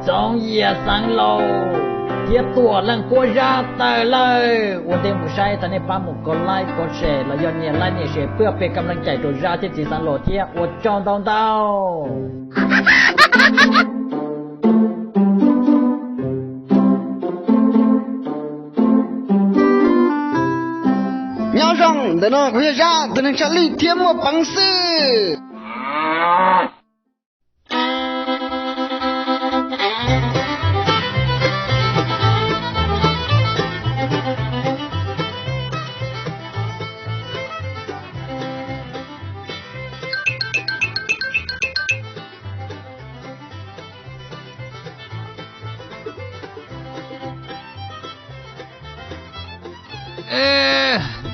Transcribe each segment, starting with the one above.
trong夜sáng lâu thiết tua lần qua ra tới lờiวันเดมุชัยท่านในปั๊มกดไลค์กดแชร์แล้วย้อนเนี่ยไลค์เนี่ยแชร์เพื่อเป็นกำลังใจตัวราที่สีสันโหลดเที่ยอดจองตองnhau rằng để nó khuya ra để nó trả lý thêm một bằng sư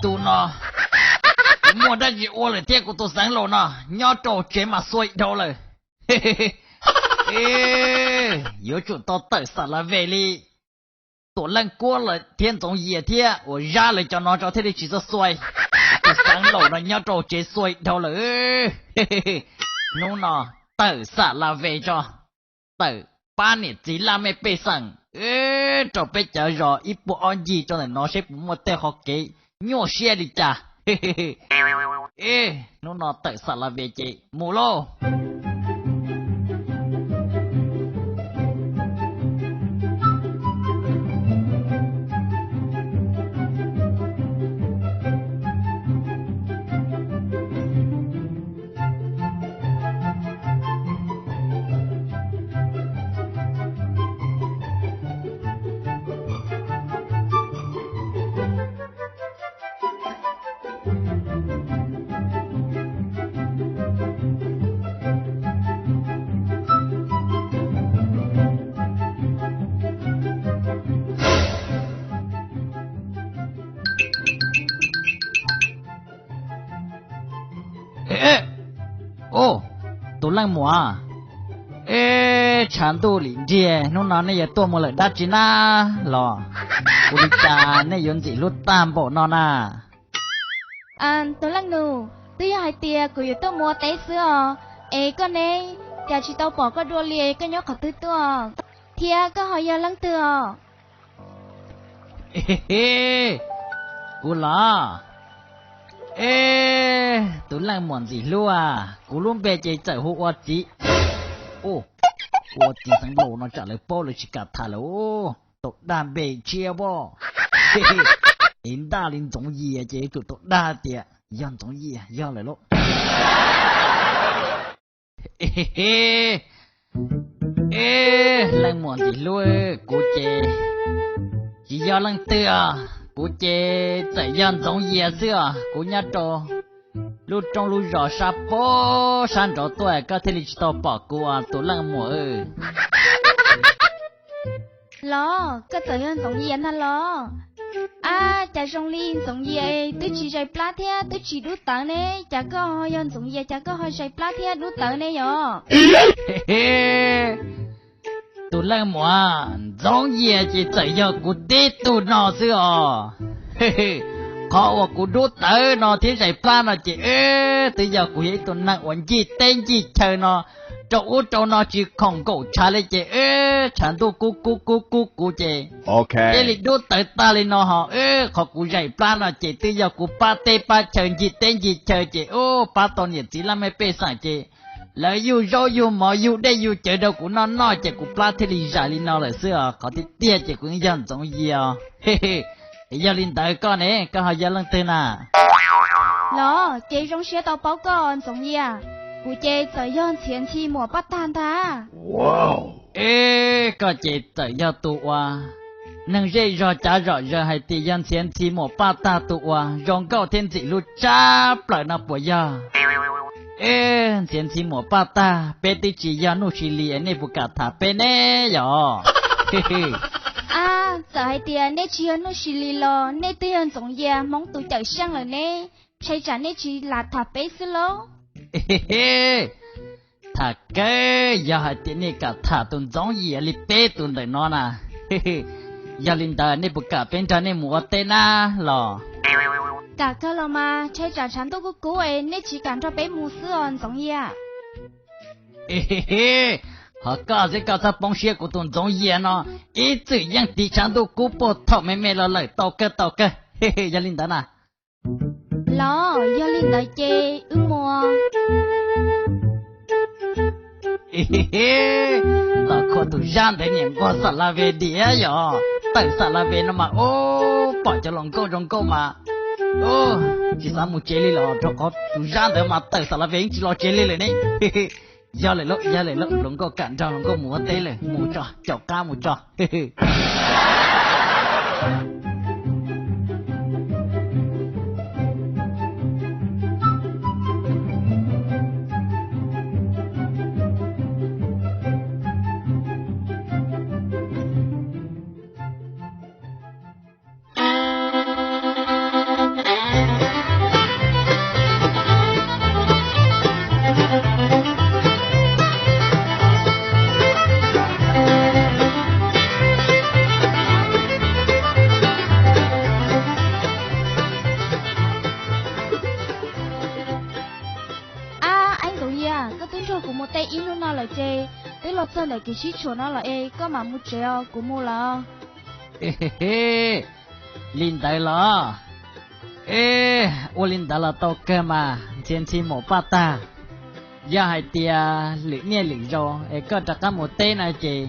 tụi nó mua đã gì ô lại tiếc của tôi sáng lộ nó nhỏ trâu chế mà xuôi đâu rồi nhớ chủ tao tự sợ là về đi tụi lần qua là thiên tổng gì thế ở ra lại cho nó cho thế đi chỉ cho xuôi tôi sáng lộ nó nhỏ trâu chế xuôi đâu rồi nó tự sợ là về cho tự ba này chỉ là mẹ bê sẵn trò bê chở rõ ít bộ on gì cho nên nó sẽ cũng một tê học kỹ nhô xe đi chà nó tự sợ là về chị mù lô tụi lăng mùa chán tu lĩnh chè nó nói này tôi một lời đắt chứ na lò cô đi cha này yếm gì lút tam bộ nó na tụi lăng nụ tôi hai tia của tôi mua té xưa con này cha chỉ tao bỏ cái đua lìa cái nhóc khẩu tư tua thia cái hỏi giờ lăng tua cô lo tụi lăng mòn gì luôn cô luôn bê chơi chở hộ ô chị ô chị sáng lộ nó trả lời bố là chỉ cả thả là tụi đàn bê chia bố đến đa lên giống gì chứ tụi đa tiệt dân giống gì dân lại lúc lăng mòn gì luôn cô chê chỉ do lăng tựa cô chê tại dân giống gì xưa cô nhá trò lúc trong lúc rõ sa bố san rõ tuổi có thể lịch tàu bỏ cô tổ lăng mùa lo cái tự nhiên giống gì anh lo chả trong liên giống gì tôi chỉ dạy plá thế tôi chỉ đút tớ này chả có hơi dân giống gì chả có hơi dạy plá thế đút tớ này rồi tổ lăng mùa giống gì chỉ tự do cô tết tổ nó xưa họ của đốt tới nó thế giải plan là chị bây giờ của ấy tụi nặng quấn gì tên gì chờ nó chỗ nó chỉ không cổ trả lời chị chẳng tôi cú chị ok thế thì đốt tới ta lên nó họ họ của giải plan là chị bây giờ của ba tê ba chờ gì tên gì chờ chị ba tuần nhiệt chỉ là mấy bê sản chị lại yêu rồi yêu mà yêu đây yêu chờ đâu của nó nói chị của plan thế thì giải lên nó là xưa có thể tia chị cũng dần giống gì giờ linh tới con ấy có hỏi giờ lần tên lo chị trong xe tàu báo con giống gì của chị tự nhiên tiền chi mùa bắt tan ta wow có chị tự do tụ nâng dây rồi trả rồi giờ hay tiền dân tiền chi mùa bắt ta tụ rong câu thiên dị lúc chắp lại nó bỏ giờ tiền chi mùa bắt ta bé tí chỉ giờ nụ chỉ liền này buộc cả thả bé nè giờ giờ hai tiền nè chỉ nó xì lì lo nè tiền giống gì mong tụi chạy sang rồi nè chạy trả nè chỉ là thả bé xí lo thả cái giờ hai tiền nè cả thả tuần giống gì li bé tuần đời nó nè giờ linh đời nè buộc cả bên trái nè mua tên lo cả cơ lo mà chạy trả chán tôi cú nè chỉ cần cho bé mua sữa giống gì họ có sẽ có sao bóng xe của tuần giống gì nó ít tự nhiên tí chẳng đâu cú bộ thọ mẹ là lời tàu cơ gia linh đó nè lo do linh tới chê mùa là có tụ gian để nhận qua sả la về đĩa rồi tại sả la về nó mà ô bỏ cho lòng câu mà ô chỉ sao một chế li là cho có tụ gian để mà tại sả la về chỉ lo chế liเลยนี่giờ lại lúc lòng câu cản cho lòng câu mua têเลยmua cho chọc ca mua cho sao lại cái chiếc chuột nó là có mà mua treo của mua là linh đại lo ô linh đại là tao cơ mà trên chi một bát ta giờ hai tia lưỡi nghe lưỡi rồi có chắc cả một tên này chị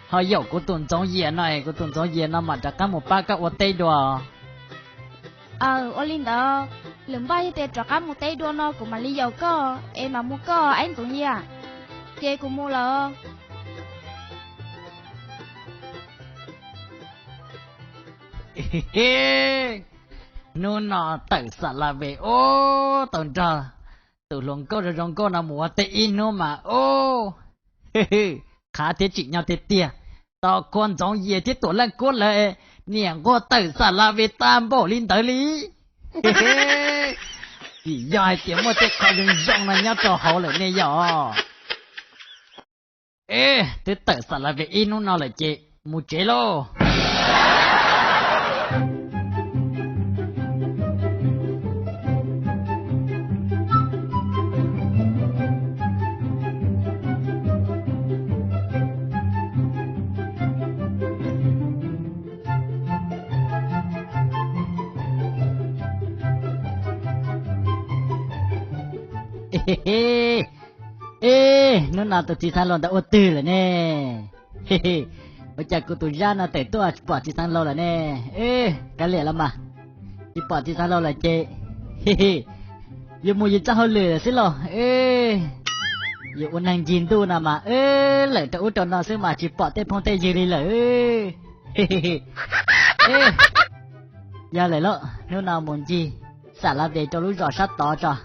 họ dậu của tuần giống gì này của tuần giống gì nó mà chắc cả một bát các một tên đồ ô linh đó lưỡi ba thì chắc cả một tên đồ nó của mà lý do có mà mua có anh cũng gì à chê của mua là nôn nọ tự sợ là về ô tần trờ từ lòng câu rồi lòng câu là mua tê in nó mà ô khá thế chị nhau thế tia tao con giống gì thế tổ lần cốt lại niềng cô tự sợ là về tam bộ linh tới lý chỉ dài tiếng một thế khỏi đừng rộng là nhau trò hậu lại nè nhỏ thế tự sợ là về in nó nào lại chị một chế lô nó nào tụi chị sang lon đã ô tư rồi nè bây giờ cô tụi ra nó tệ tôi bỏ chị sang lâu rồi nè cái lẽ lắm mà chị bỏ chị sang lâu là chị giờ mua gì cho hơi lười xí lo giờ uốn hàng chín tu nào mà lại tụi tròn nó xí mà chị bỏ tên phong tên gì đi lại giờ lại lo nếu nào muốn gì xả là về cho lúc rõ sát to cho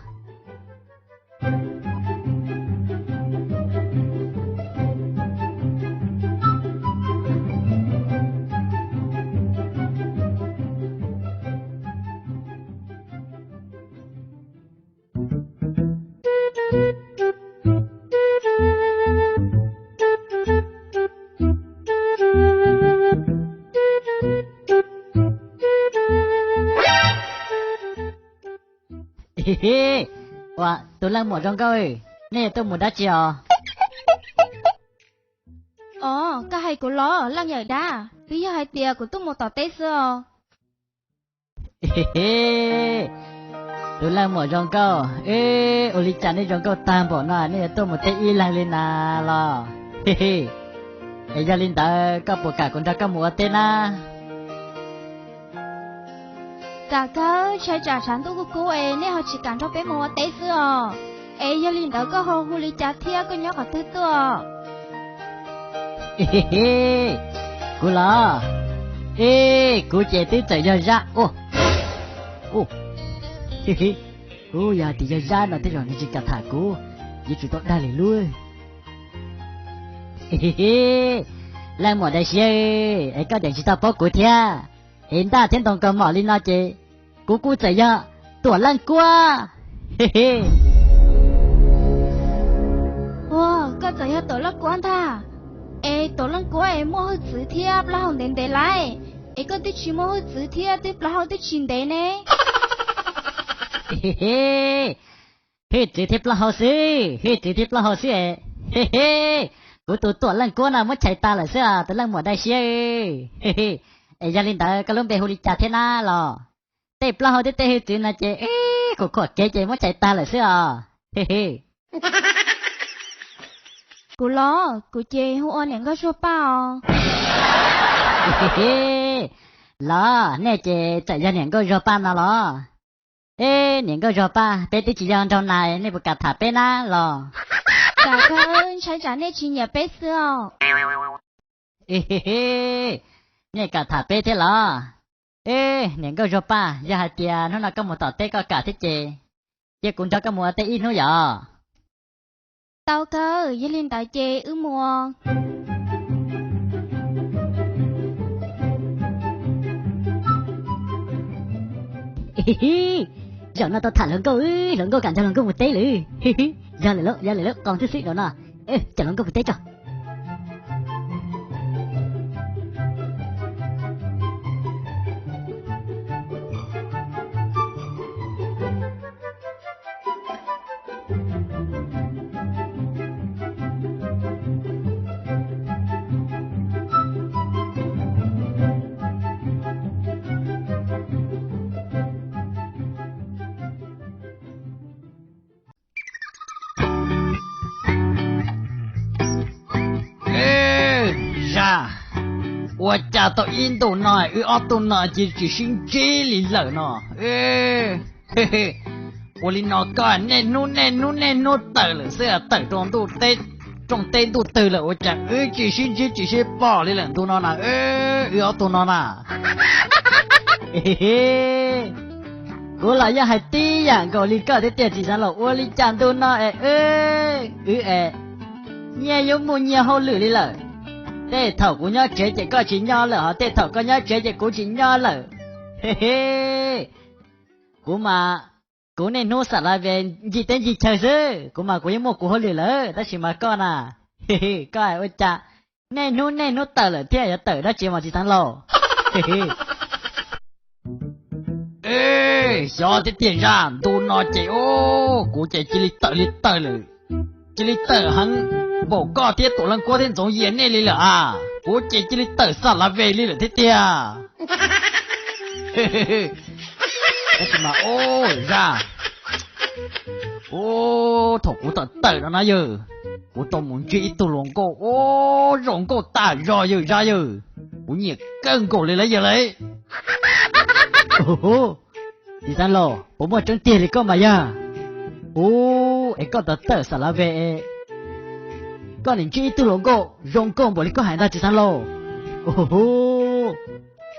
wow, tôi đang mua trong câu nè tôi mua đá chiều cái hay của nó lăng nhảy đá bây giờ hai tia của tôi một tỏ tết xưa tôi đang mua trong câu oli chán đi trong câu tam bộ nó nè tôi một tết y lăng lên à lo gia linh ta có bộ cả con ra có mua tên à cả cái chơi trò chán tôi của cô nên họ chỉ cần cho bé mua tết xưa gia linh đó có hồ huli chả thia có nhóc cả thứตัวcô lo cô trẻ tới chạy ra ra cô giờ thì ra nó thế rồi nên chỉ cả thả cô chỉ chủ động đa liền luôn làm mỏ đây xe có điện chỉ tao bỏ cô thia hiện ta thiên đồng cầm mỏ lên nó chị cô chạy ra tổ lăn qua wow có chạy ra tổ lăn qua ta tổ lăn qua mua hơi chữ thiệp là hồng đến để lại có tí chỉ mua hơi chữ thiệp tiếp là hồng tí chín đấy nè chữ thiệp là hồng xí chữ thiệp là hồng xí He he, của tụi tuột lần của nào mới chạy ta là sao? Tụi lần mùa đây xí. He he, gia đình ta cái lúc bé huli chả thế na lo. Tê pla hồ tê chuyện là chị, của khó chế mới chạy ta là sao? He he. Cú lo, cú chê hú ôn những cái số bao. He he, lo, nè chị chạy ra những cái ropa nào lo. Ê, những cái ropa, bé tí chỉ dân trong này, nè bực cả thả bé na lo. Cả con sai trả nè chỉ nhà bé xưa. Ê he he, nè cả thả bé thế lo. Ê, những cái ropa, giờ hạt tiền nó là có một tọt té có cả thế chị. Chị cũng cho có một té ít nữa giờ. Tao cơ, với liên tại chê ư mùa. Giờ nó tao thả lần câu cản cho lần câu một té lử. Ra lại lớp, còn thứ xích đó nè. Ê, cho lần câu một té cho. Ủa chả tao in tụ nói, tụ nói chỉ xin chế lý lỡ nó. Ê, hê hê. Ủa lý nó coi nè nụ tờ lỡ xưa tờ trong tên tụ tờ lỡ ủa chả. Chỉ xin bỏ lý lỡ tụ nó nà. Tụ nó nà. Hê hê. Ủa là ya hai tí dạng gọi lý cơ thế tiền chỉ sáng lỡ. Ủa lý chẳng tụ nó Nhẹ yếu mù nhẹ hô lử lý lỡ. Tê thầu của nhau chế chỉ có chỉ nhau lỡ, tê thầu có nhau chế chỉ cũng chỉ nhau lỡ. He he. Cú mà cú này nô sả lại về gì tên gì chờ chứ? Cú mà cú yếu một cú hô lử lỡ, ta chỉ mà con à. He he, coi ôi cha. Này nô tờ lỡ thế à tờ đó chỉ mà chỉ thằng lò. He he. Ê, cho thế tiền ra, tụ nó chế cú chế chỉ lý tờ lỡ. Chỉ lý tờ hắn. Bộ có thiết tổ lần qua thiên giống yến này lý lợ à. Bố chế chỉ lý tờ xa là về lý lợ thế tia. Thế thì mà ra. Thổ cú tờ đó nà giờ. Cú tao muốn chơi ít tổ lòng cô. Rộng cô ta rồi giờ ra giờ. Cú nhiệt cân cổ lấy giờ lấy. Thì sao lò, bố mua trông tiền thì có mà ya. Ấy có tờ xa là về. Con nên chơi tu lông cô, rong cô bỏ đi có hải ta chỉ san lô.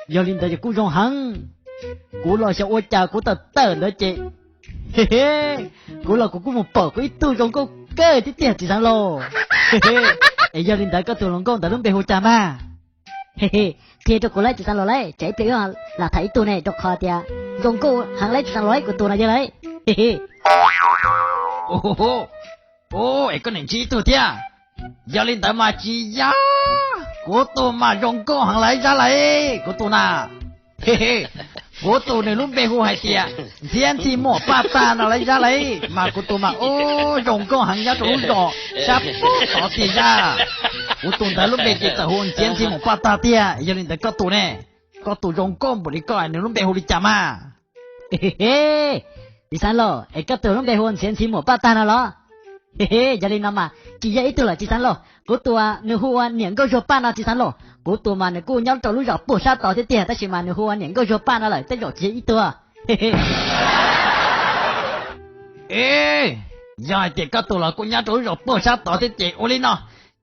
Giờ linh ta chỉ cú rong hăng, cú lo sẽ ôi cha cú tờ nữa chị. Cú lo cú một bỏ cú ít tu rong cô cơ tí tiền chỉ san lô. Giờ linh ta có tu lông cô ta đúng bề hồ cha mà. Thì cho cú lấy chỉ san lô lấy, chạy bể là thấy tu này độc khó tia, rong cô hàng lấy chỉ san lô lấy của tu này giờ lấy. Ấy con nên chơi tu tia. Giờ lên tới mà chỉ giá của tôi mà rong cô hàng lấy ra lấy của tôi nà. Của tôi này lúc bê hù hay tiệt thiên thì mỏ ba ta nào lấy ra lấy mà của tôi mà rong cô hàng giá trốn rõ sắp có tiền ra của tôi tới lúc bê chỉ tờ hôn thiên thì mỏ ba ta tiệt giờ lên tới có tôi nè có tôi rong cô một đi coi này lúc bê hù đi chả mà. Đi sao lo ấy có tôi lúc bê hôn thiên thì mỏ ba ta nào lo. Gia đình mà chỉ dạy ít là chỉ sáng lò, cố tua nếu hùa những cái job nào chỉ sáng lò, cố tua mà nếu cô nhau trâu lúc rõ bổ sát tỏ thế tiền, ta chỉ mà nếu hùa những cái job nào lại ta rõ chỉ ít tua. Giờ thì các tụi là cô nhau trâu lúc rõ bổ sát tỏ thế tiền, ô lên nó,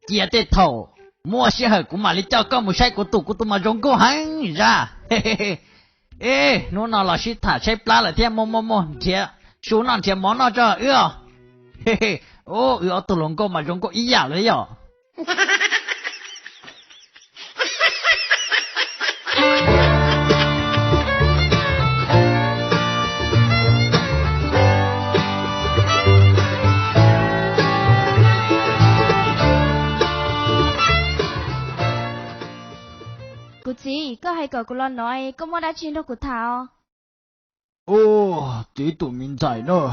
chỉ thế thầu, mua xe hơi của mà lấy cho con một xe của tụi mà rong cô hắn ra. Nó nào là shit thả xe plá lại thêm mò, chia, số nào chia món nào cho, tụi lòng cô mà rong cô ý giả đấy nhở. Cô chị, có hay cậu cô lo nói, có mua đã chuyên đâu của thảo. Tí tụi mình giải nữa.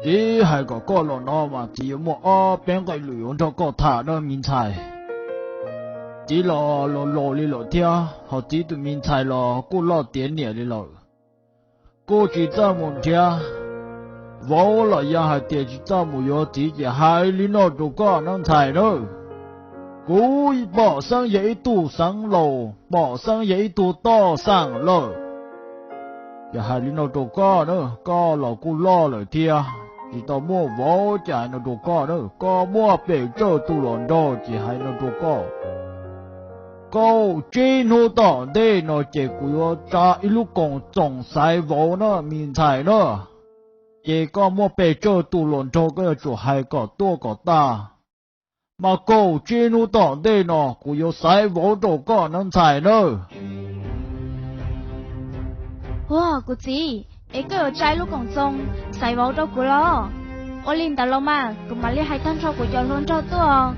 chỉ hay có lò nó mà chỉ một bên cái lưỡi cho có thả đó mình xài chỉ lò đi lò theo họ chỉ tụi mình xài lò cô lò tiền nhẹ đi lò cô chỉ cho một theo vô là ya hay tiền chỉ cho một yo chỉ hai lý nó đâu có năng xài đâu cô bỏ sang giấy tủ sang lò bỏ sang giấy tủ to sang lò ya hai lý nó đâu có nữa có lò cô lo rồi theo chỉ tao mua vỏ chả nó đồ co nữa, có mua bể cho tu lòn đó chỉ hay nó đồ co. Câu trên hồ tỏ đây nó chỉ của cha ít lúc còn trồng sai vỏ nó mình xài nó, chỉ có mua bể cho tu lòn cho cái chỗ hay có tua có ta. Mà câu trên hồ tỏ đây nó của sai vỏ đồ co nó xài nữa. Wow, cô chị. Ê cái ở trái lúc còn xong, xài vào đâu của lo. Ô linh ta lo mà, cũng mà lấy hai thân cho của cho luôn cho tôi.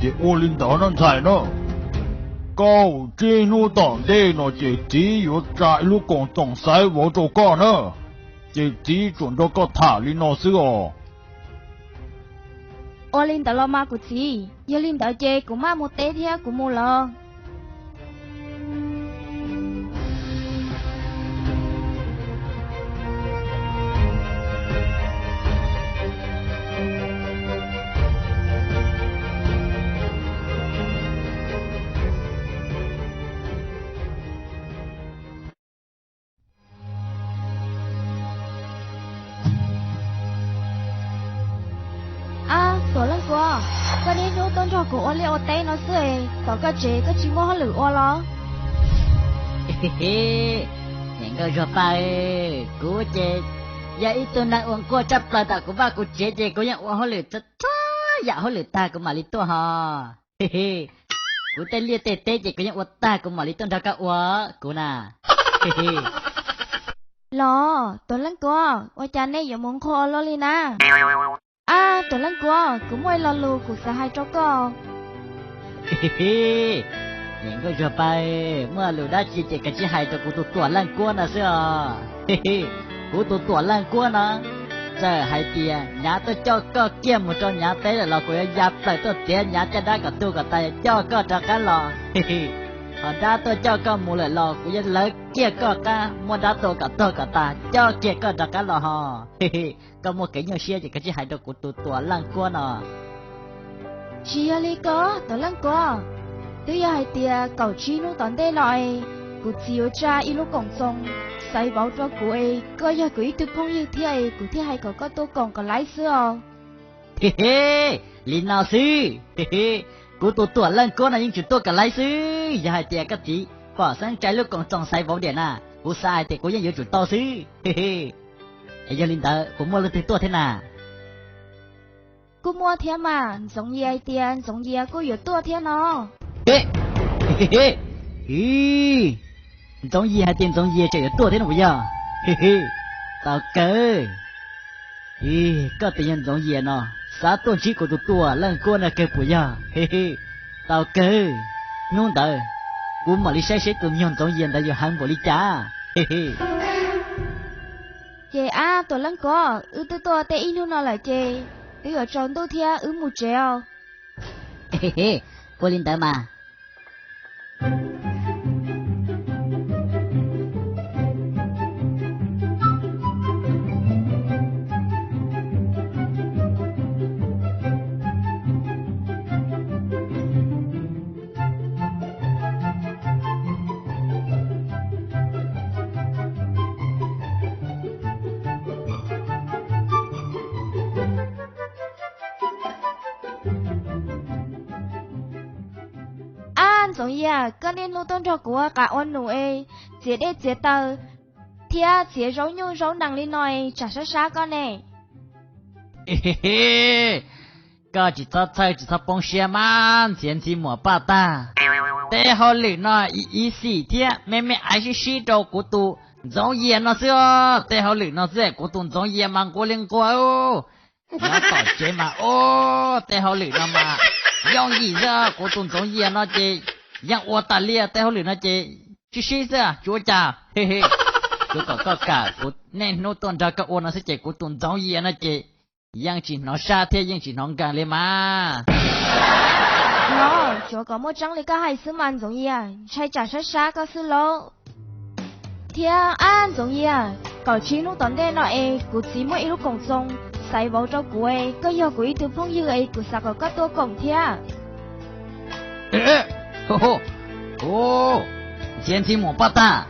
Chỉ ô linh ta nó xài nó. Câu trên hồ tỏ đây nó chỉ có trái lúc còn trồng sai vỏ đồ co nữa. Chỉ chuẩn cho có thả lên nó xưa. Ô linh ta lo mà của chị, giờ linh ta chê cũng mà một té thế cũng mua lo. Cái này nó tôn cho của Oli Ote nó sưởi, có cái chế cái chim hoa lửa lo. Những cái rồi phải cố chế, vậy tôi nói uống qua chấp là ta cũng ba cố chế cố nhận uống hoa lửa tất dạ hoa lửa ta cũng mà lý tôi ha. Cố tên liệt tê chế cố nhận uống ta cũng mà lý tôi ra cả uống cố nà. Lo, tôi lần qua, ôi cha này giờ muốn khô lo li na. Tôi lần qua, cũng quay lo lù của xã hai cháu con. Những cái rồi phải มื่อลูได้จีเจกันจีหายตัวกูตัวลั่นกัวนะเสียกูตัวลั่นกัวนะเจอหายเตียหยาตัวเจ้าก็เกี่ยมหมดจนหยาเตะเรากูยับใส่ตัวเตียหยาจะได้กับตัวกับตายเจ้าก็จะกันหรอพอได้ตัวเจ้าก็มูเลยหรอกูยังเลิกเกี่ยก็กะมัวได้ตัวกับตาเจ้าเกี่ยก็จะกันหรอฮะก็มัวเกี่ยเชี่ยจีกันจีหายตัวกูตัวลั่นกัวนะเชียลีก็ตัวลั่นกัวtôi hai tia cầu chi nó tận đây lại, cụ chiều cha ít lúc còn xong, say bảo cho cụ ấy, coi giờ cụ ít thực phong như thế ấy, cụ thế hay có tôi còn lái xưa. Linh nào sư, cụ tuổi lên cô này nhưng chúng tôi còn lái sư, giờ hai tia cái gì, bỏ sang trái lúc còn xong say bảo điện à, cụ sai thì cụ vẫn giữ chủ to sư, giờ Linh tớ, cụ mua lên từ tuổi thế nào? Cụ mua thế mà, giống như ai tiền, giống như cụ giữ tuổi thế nó. Giống gì hay tiền giống gì chạy ở tua thế nào bây giờ tao cơ có tự nhiên giống gì nó xã tôn trí của tụi tua lần cô là kêu của giờ tao cơ nôn tờ cũng mà đi xe tụi nhon giống gì tại giờ hàng bộ đi cha chị tôi lần có tôi tê in nó lại chị tôi ở trong tôi thia một treo cô linh tờ mà giống như cái nên nuôi tôn cho của cả ôn nụ ấy chỉ để chỉ tờ thia chỉ rau nhung rau nặng lên nói chả sát con này có chỉ cho chơi chỉ cho bông xe man tiền chỉ mua ba ta để họ lử nó ý xì thia mẹ ai xí đâu của tụ giống như nó xưa để họ lử nó xưa của tụ giống như mang của liên qua ô nó tỏ chế mà ô để họ lử nó mà dùng gì ra của tụ giống như nó chỉ yang 我打猎，待会儿那这去谁子啊？就家，嘿嘿。có cả của nên nó tuần ra các ô nó sẽ chạy của tuần giống gì nó chạy yang chỉ nó xa thế yang chỉ nó càng lên mà nó chúa có một trang lý các hai sư man giống như chạy trả sát sát các sư lô thia an giống như cậu chỉ nó tuần đây nọ của chỉ mỗi lúc cộng sông sai vào cho của có do của từ phong như của sao có các tô cộng thia ô先听我爸爸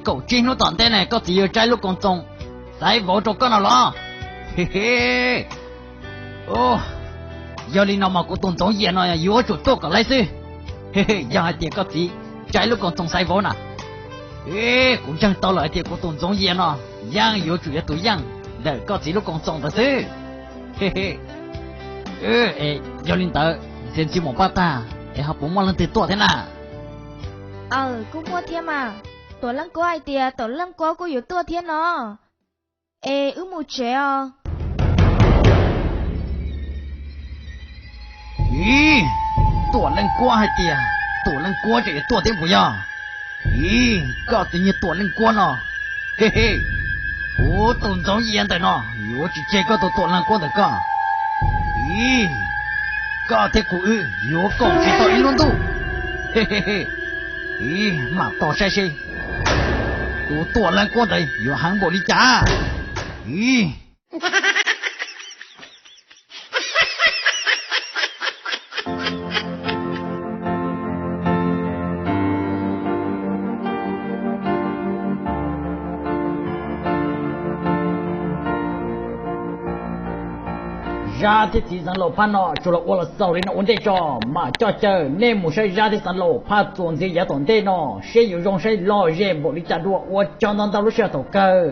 cậu chỉ nó tuần đây này có chỉ ở trái lúc cộng sông sai vào cho con nào lo嘿嘿ô giờ đi nào mà của tuần giống gì nó yếu chủ tốt cả lấy sư嘿嘿giờ hai tiệc có chỉ trái lúc cộng sông sai vào nè cũng chẳng tao lại tiệc của tuần giống gì nó yang yếu chủ yếu tuổi yang để có chỉ lúc còn sống thật sự do linh tớ xem chỉ một bát ta học bốn món lần tiền tuổi thế nào cũng mua thêm mà tuổi lăng có ai tiề tuổi lăng có yếu tuổi thiên nó một trẻ tuổi lăng có hai tiề tuổi lăng có chỉ tuổi thiên của nhau có tự nhiên tuổi lăng có nó我东中烟的呢，我只这个都多难过的个。咦，个铁骨有讲知道一轮度，嘿嘿嘿，咦，嘛多些些，有多难过的有韩国的家，咦。ra thì chỉ sản lộ pan nọ cho là ô là sau đấy nó ổn định cho mà cho chờ nên một sai ra thì sản lộ pan tuần gì giá tuần tê nọ sẽ有用sẽ lo dễ bộ đi trả đua ô cho nó tao lúc sẽ tổ cơ